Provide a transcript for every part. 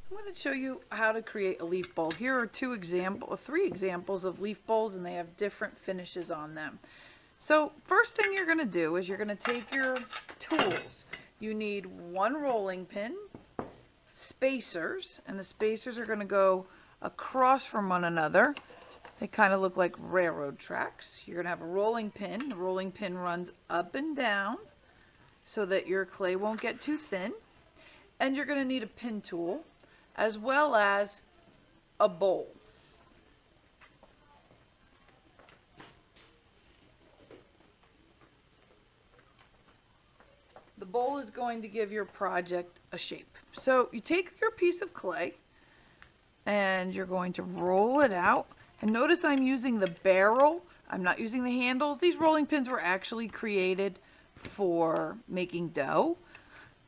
I'm going to show you how to create a leaf bowl. Here are three examples of leaf bowls, and they have different finishes on them. So first thing you're going to do is you're going to take your tools. You need one rolling pin, spacers, and the spacers are going to go across from one another. They kind of look like railroad tracks. You're going to have a rolling pin. The rolling pin runs up and down so that your clay won't get too thin. And you're going to need a pin tool as well as a bowl. The bowl is going to give your project a shape. So you take your piece of clay and you're going to roll it out. And notice I'm using the barrel. I'm not using the handles. These rolling pins were actually created for making dough,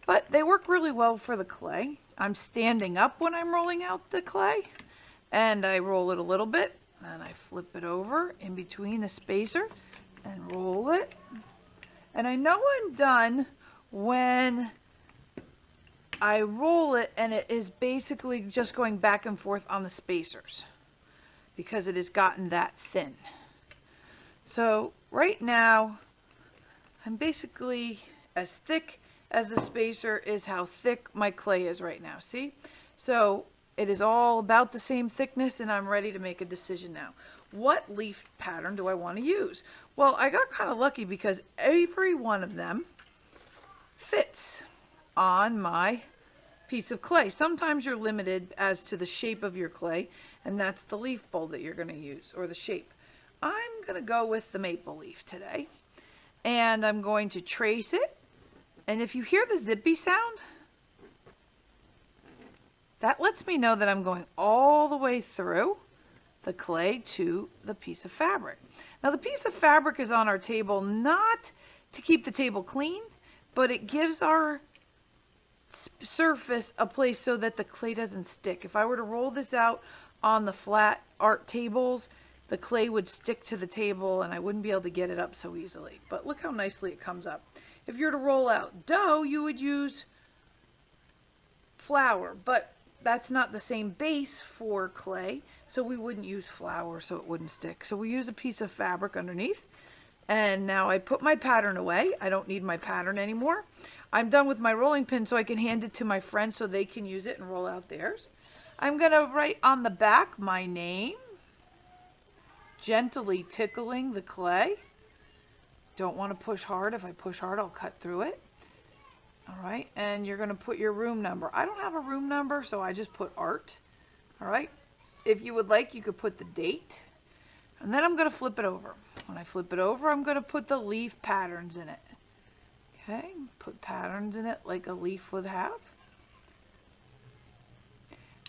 but they work really well for the clay. I'm standing up when I'm rolling out the clay, and I roll it a little bit, and I flip it over in between the spacer and roll it. And I know I'm done when I roll it and it is basically just going back and forth on the spacers because it has gotten that thin. So right now I'm basically as thick as the spacer is how thick my clay is right now. See? So it is all about the same thickness, and I'm ready to make a decision now. What leaf pattern do I want to use? Well, I got kind of lucky because every one of them fits on my piece of clay. Sometimes you're limited as to the shape of your clay, and that's the leaf bowl that you're going to use, or the shape. I'm going to go with the maple leaf today, and I'm going to trace it. And if you hear the zippy sound, that lets me know that I'm going all the way through the clay to the piece of fabric. Now the piece of fabric is on our table not to keep the table clean, but it gives our surface a place so that the clay doesn't stick. If I were to roll this out on the flat art tables, the clay would stick to the table and I wouldn't be able to get it up so easily. But look how nicely it comes up. If you're to roll out dough, you would use flour, but that's not the same base for clay, so we wouldn't use flour so it wouldn't stick. So we use a piece of fabric underneath. And now I put my pattern away. I don't need my pattern anymore. I'm done with my rolling pin so I can hand it to my friends so they can use it and roll out theirs. I'm going to write on the back my name, gently tickling the clay. Don't want to push hard. If I push hard, I'll cut through it. All right, and you're going to put your room number. I don't have a room number, so I just put art. All right, if you would like, you could put the date. And then I'm going to flip it over. When I flip it over, I'm going to put the leaf patterns in it. Okay, put patterns in it like a leaf would have.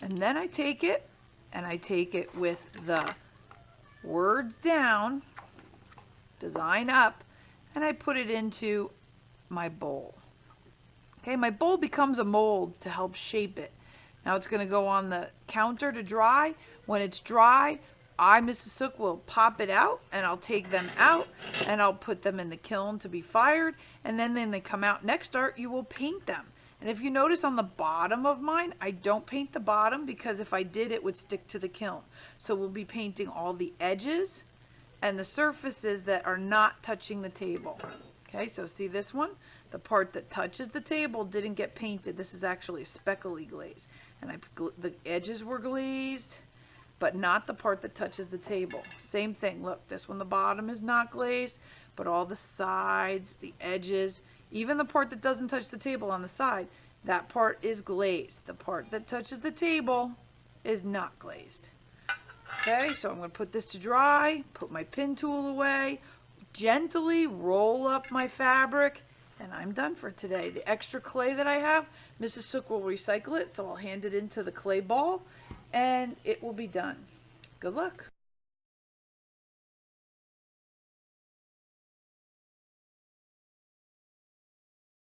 And then I take it, and I take it with the words down, design up, and I put it into my bowl. Okay, my bowl becomes a mold to help shape it. Now it's going to go on the counter to dry. When it's dry, Mrs. Sook, will pop it out, and I'll take them out and I'll put them in the kiln to be fired, and then they come out next art, you will paint them. And if you notice on the bottom of mine, I don't paint the bottom because if I did, it would stick to the kiln. So we'll be painting all the edges and the surfaces that are not touching the table. Okay, so see this one? The part that touches the table didn't get painted. This is actually a speckly glaze. And the edges were glazed, but not the part that touches the table. Same thing, look, this one, the bottom is not glazed, but all the sides, the edges, even the part that doesn't touch the table on the side, that part is glazed. The part that touches the table is not glazed. Okay, so I'm going to put this to dry, put my pin tool away, gently roll up my fabric, and I'm done for today. The extra clay that I have, Mrs. Sook will recycle it, so I'll hand it into the clay ball, and it will be done. Good luck.